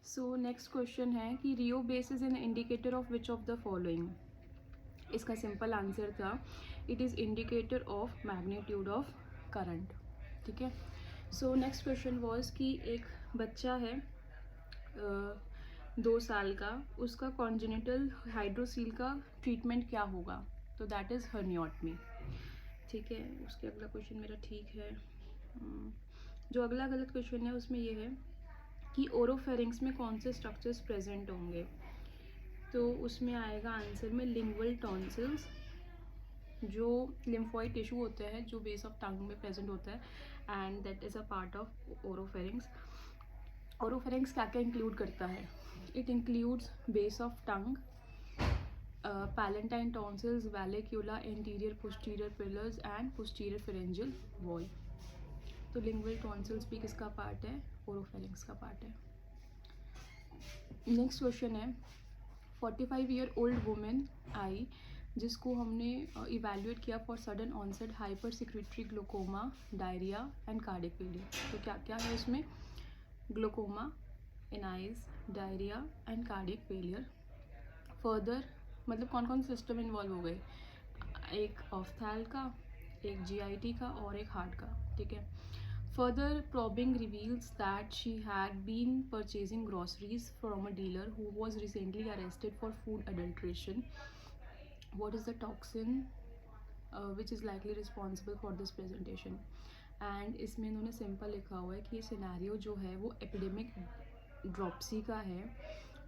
So next question है कि rheobase is an indicator of which of the following. इसका simple answer था it is indicator of magnitude of current. ठीक है। So next question was कि एक बच्चा है 2 साल का, उसका कॉन्जेनिटल हाइड्रोसील का ट्रीटमेंट क्या होगा? तो दैट इज़ हर्नियोटमी। ठीक है। उसके अगला क्वेश्चन मेरा ठीक है। जो अगला गलत क्वेश्चन है उसमें ये है कि ओरोफेरिंग्स में कौन से स्ट्रक्चर्स प्रेजेंट होंगे? तो उसमें आएगा आंसर में लिंगुअल टॉन्सिल्स, जो लिम्फॉइड टिश्यू होता है जो बेस ऑफ टंग में प्रेजेंट होता है, and that is a part of oropharynx. Oropharynx क्या क्या इंक्लूड करता है? It includes base of tongue, palatine tonsils, vallecula, anterior posterior pillars and posterior pharyngeal wall. तो लिंगुअल टॉन्सिल्स भी किसका पार्ट है? ओरोफेरिंग्स का पार्ट है। नेक्स्ट क्वेश्चन है 45 ईयर ओल्ड वुमेन आई जिसको हमने इवेल्युएट किया for sudden onset hyper secretory glaucoma, diarrhoea and cardiac failure. तो क्या क्या है उसमें? Glaucoma in eyes, diarrhoea and cardiac failure. Further मतलब कौन कौन से सिस्टम इन्वॉल्व हो गए? एक ऑफ्थैल का, एक जीआईटी का और एक हार्ट का। ठीक है। Further probing reveals that she had been purchasing groceries from a dealer who was recently arrested for food adulteration. What is the toxin which is likely responsible for this presentation? And इसमें इन्होंने simple लिखा हुआ है कि ये scenario जो है वो एपिडेमिक ड्रॉप्सी का है,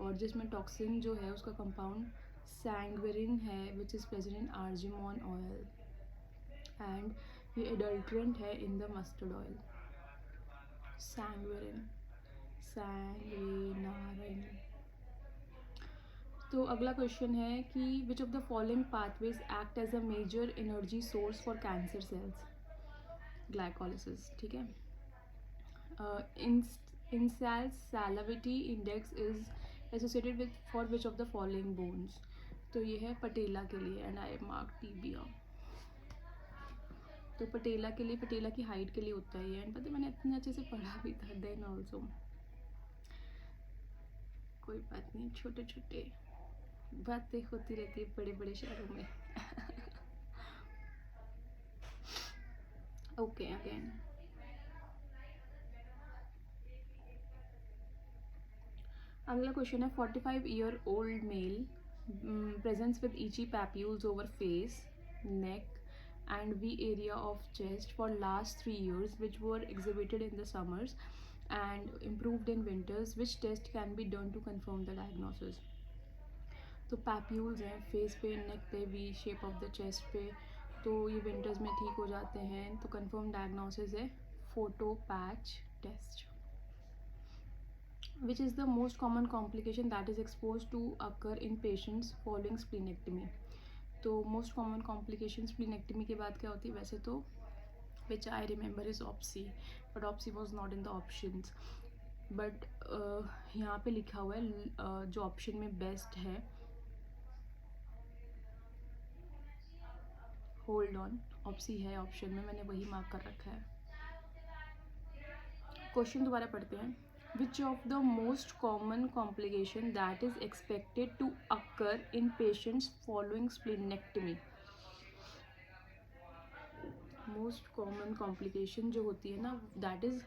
और जिसमें टॉक्सिन जो है उसका कंपाउंड सैंग्वेरिन है which is present in argemone oil, and ये एडल्ट्रेंट है in the mustard oil. Sanguinarine, sanguinarine. तो अगला क्वेश्चन है कि which of the following pathways act as a major energy source for cancer cells? Glycolysis. ठीक है। Insall Salvati index is associated with for which of the following bones? तो ये है पटेला के लिए, एंड आई मार्क टीबिया। तो पटेला के लिए, पटेला की हाइट के लिए होता है ये, एंड पता है मैंने इतने अच्छे से पढ़ा भी था देन ऑल्सो। कोई बात नहीं, छोटे छोटे बातें होती रहती है बड़े बड़े शहरों में। ओके अगेन अगला क्वेश्चन है 45 year old mail presents with itchy papules over face, neck and V area of chest for last 3 years which were exhibited in the summers and improved in winters. Which test can be done to confirm the diagnosis? तो papules हैं face पे, नेक पे, V shape of the chest पे, तो ये winters में ठीक हो जाते हैं। तो कंफर्म डायग्नोसिस है photo patch test. Which is the most common complication that is exposed to occur in patients following splenectomy? तो मोस्ट कॉमन कॉम्प्लिकेशन स्प्लीनेक्टमी के बाद क्या होती है? वैसे तो which I remember is OPSI, but OPSI was not in the options. But यहाँ पे लिखा हुआ है जो ऑप्शन में बेस्ट है, होल्ड ऑन, ऑप्सी है ऑप्शन में, मैंने वही मार्क कर रखा है। क्वेश्चन दोबारा पढ़ते हैं। Which of the most common complication that is expected to occur in patients following splenectomy? Most common complication जो होती है ना that is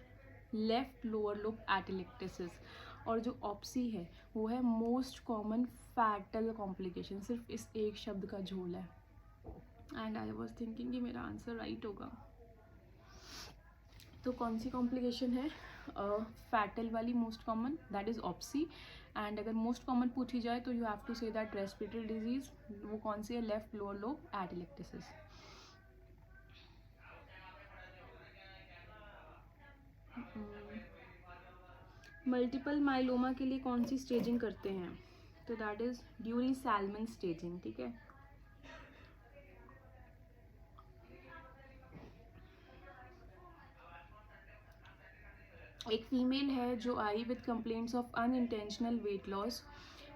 left lower lobe atelectasis, और जो ऑप्सी है वो है मोस्ट कॉमन फैटल कॉम्प्लिकेशन। सिर्फ इस एक शब्द का झोल है, एंड आई वॉज थिंकिंग कि मेरा आंसर राइट होगा। तो कौन सी कॉम्प्लिकेशन है? फैटल वाली most common, that is OPSI. And अगर मोस्ट कॉमन पूछी जाए तो you have to say that respiratory disease, वो कौन सी है? Left lower lobe atelectasis. Multiple myeloma के लिए कौन सी स्टेजिंग करते हैं? तो that is Durie Salmon staging. ठीक है। एक फीमेल है जो आई with complaints of unintentional weight loss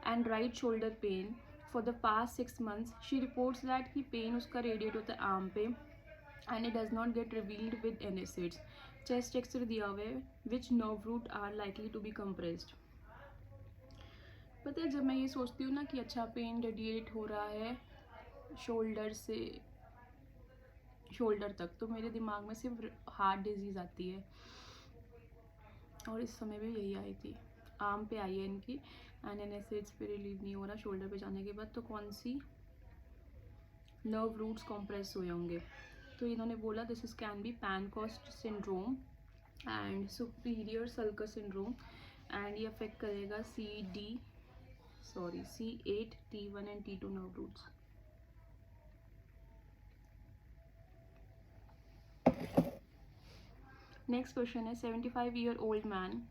and right shoulder pain for the past 6 months। She reports that कि पेन उसका रेडिएट होता है आर्म पे, and it does not get relieved with NSAIDs. Chest x-ray दिया हुआ है, which nerve root are likely to be compressed? पता है जब मैं ये सोचती हूँ ना कि अच्छा पेन रेडिएट हो रहा है शोल्डर से शोल्डर तक, तो मेरे दिमाग में सिर्फ हार्ट डिजीज़ आती है, और इस समय भी यही आई थी। आर्म पे आई है इनकी, एंड एनएसएड्स पे रिलीव नहीं हो रहा शोल्डर पे जाने के बाद, तो कौन सी नर्व रूट्स कॉम्प्रेस हुए होंगे। तो इन्होंने बोला this is can be Pancoast syndrome and superior sulcus syndrome, and ये अफेक्ट करेगा C8, T1 and T2 nerve roots. Next question है 75 ईयर ओल्ड मैन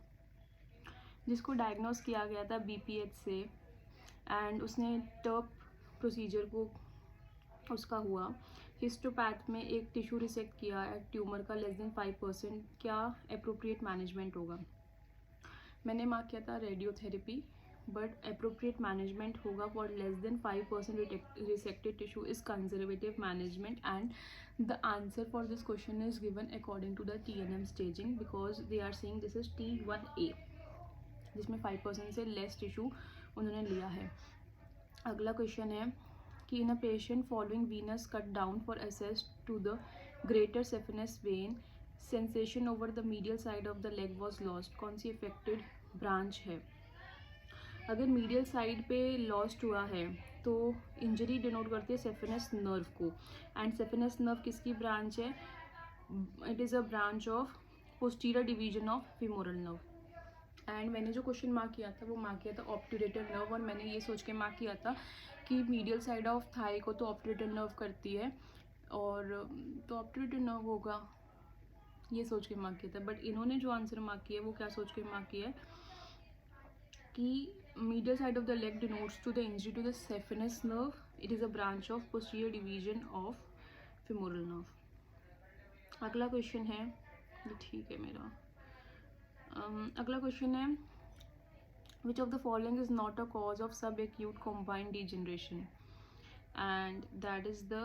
जिसको डायग्नोज किया गया था BPH से, एंड उसने टर्प प्रोसीजर को उसका हुआ। हिस्टोपैथ में एक टिश्यू रिसेक्ट किया ट्यूमर का लेस देन 5%, क्या अप्रोप्रिएट मैनेजमेंट होगा। मैंने मार्क किया था रेडियोथेरेपी, बट अप्रोप्रिएट मैनेजमेंट होगा for less than 5% resected tissue is conservative management, and the answer for this question is given according to the TNM staging, because they are saying this is T1A, जिसमें 5% से less tissue उन्होंने लिया है। अगला question है कि in a patient following venous cut down for access to the greater saphenous vein sensation over the medial side of the leg was lost, कौन सी अफेक्टेड ब्रांच है। अगर मीडियल साइड पे लॉस्ट हुआ है तो इंजरी डिनोट करती है सेफिनस नर्व को, एंड सेफिनस नर्व किसकी ब्रांच है, it is a branch of posterior division of femoral nerve. And मैंने जो क्वेश्चन मार्क किया था वो मार्क किया था ऑब्ट्यूरेटर नर्व, और मैंने ये सोच के मार्क किया था कि मीडियल साइड ऑफ थाई को तो ऑब्ट्यूरेटर नर्व करती है, और तो ऑब्ट्यूरेटर नर्व होगा, ये सोच के मार्क किया था। बट इन्होंने जो आंसर मार्क किया है वो क्या सोच के मार्क किया है कि medial side of the leg denotes to the injury to the saphenous nerve, it is a branch of posterior division of femoral nerve. अगला क्वेश्चन है, ये ठीक है मेरा। अगला क्वेश्चन है which of the following is not a cause of subacute combined degeneration, and that is the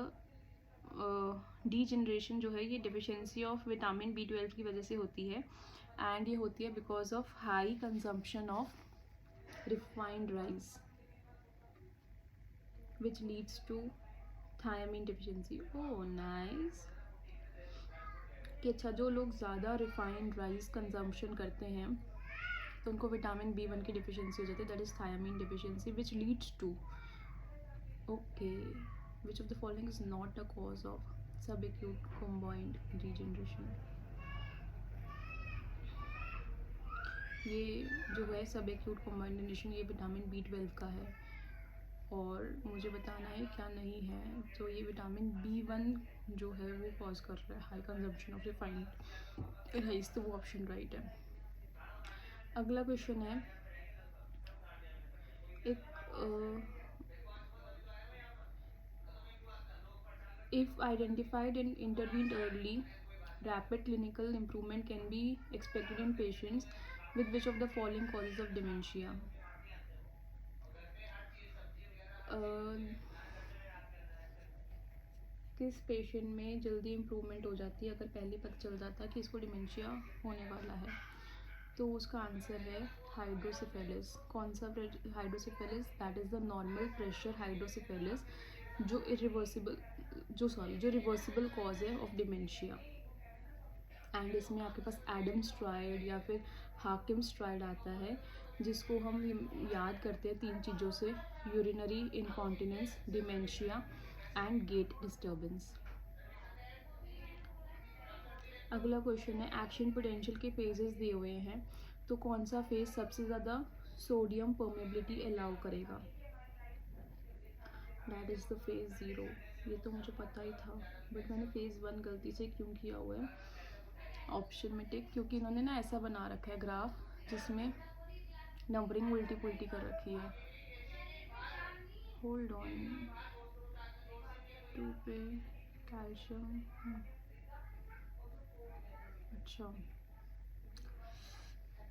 degeneration जो है ये deficiency of vitamin B12 की वजह से होती है, and ये होती है because of high consumption of refined rice which leads to thiamine deficiency। oh nice, कि अच्छा जो लोग ज़्यादा रिफाइंड राइस कंजम्पशन करते हैं तो उनको विटामिन B1 की डिफिशियंसी हो जाती है, that is thiamine deficiency which leads to okay which of the following is not a cause of sub acute combined regeneration. ये जो है सब एक्यूट कॉम्बाइंडेशन ये विटामिन B12 का है, और मुझे बताना है क्या नहीं है। तो ये विटामिन B1 जो है वो कॉज कर रहा है high consumption of refined rice, तो वो ऑप्शन राइट है। अगला क्वेश्चन है एक if identified and intervened early, rapid clinical improvement can be expected in patients with which of the following causes of dementia। किस पेशेंट में जल्दी इम्प्रूवमेंट हो जाती है अगर पहले पता चल जाता है कि इसको डिमेंशिया होने वाला है, तो उसका आंसर है हाइड्रोसेफेलस। कौन सा hydrocephalus, that is the normal pressure hydrocephalus जो रिवर्सिबल कॉज है ऑफ डिमेंशिया। एंड इसमें आपके पास एडम्स ट्रायड या फिर हाकिम्स ट्रायड आता है, जिसको हम याद करते हैं 3 चीज़ों से, urinary incontinence, dementia and gait disturbance. अगला क्वेश्चन है एक्शन पोटेंशियल के फेजेस दिए हुए हैं, तो कौन सा फेज सबसे ज़्यादा सोडियम परमेबिलिटी अलाउ करेगा, दैट इज़ द फेज 0। ये तो मुझे पता ही था, बट मैंने फेज़ 1 गलती से क्यों किया हुआ है ऑप्शन में टिक, क्योंकि इन्होंने ना ऐसा बना रखा है ग्राफ जिसमें नंबरिंग उल्टी पुल्टी कर रखी है। होल्ड ऑन 2 पे कैल्शियम, अच्छा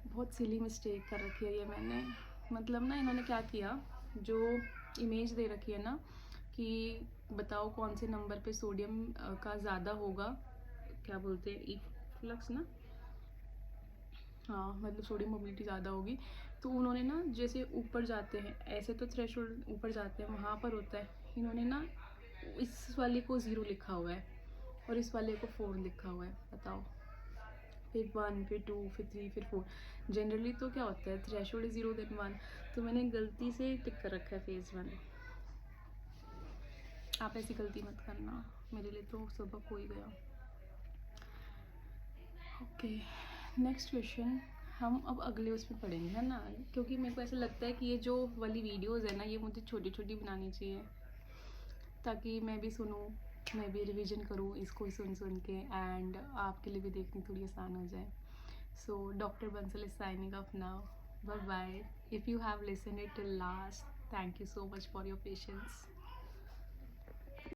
बहुत सिली मिस्टेक कर रखी है ये मैंने। मतलब ना इन्होंने क्या किया, जो इमेज दे रखी है ना कि बताओ कौन से नंबर पे सोडियम का ज़्यादा होगा, क्या बोलते हैं इफ्लक्स ना, हाँ मतलब सोडियम मोबिलिटी ज़्यादा होगी, तो उन्होंने ना जैसे ऊपर जाते हैं, ऐसे तो थ्रेशोल्ड ऊपर जाते हैं वहाँ पर होता है, इन्होंने ना इस वाले को 0 लिखा हुआ है और इस वाले को 4 लिखा हुआ है। बताओ, फिर 1, फिर 2, फिर 3, फिर 4। जनरली तो क्या होता है, थ्रेशोल्ड इज 0 देन 1, तो मैंने गलती से टिक कर रखा है फेज़ 1। आप ऐसी गलती मत करना, मेरे लिए तो सबक हो ही गया। ओके, नेक्स्ट क्वेश्चन हम अब अगले उसमें पढ़ेंगे, है ना, क्योंकि मेरे को ऐसा लगता है कि ये जो वाली वीडियोज़ है ना, ये मुझे छोटी छोटी बनानी चाहिए ताकि मैं भी सुनूँ, मैं भी रिवीजन करूँ इसको सुन सुन के, एंड आपके लिए भी देखनी थोड़ी आसान हो जाए। So doctor Bansal is signing off now, bye bye. If you have listen it till last, thank you so much for your patience.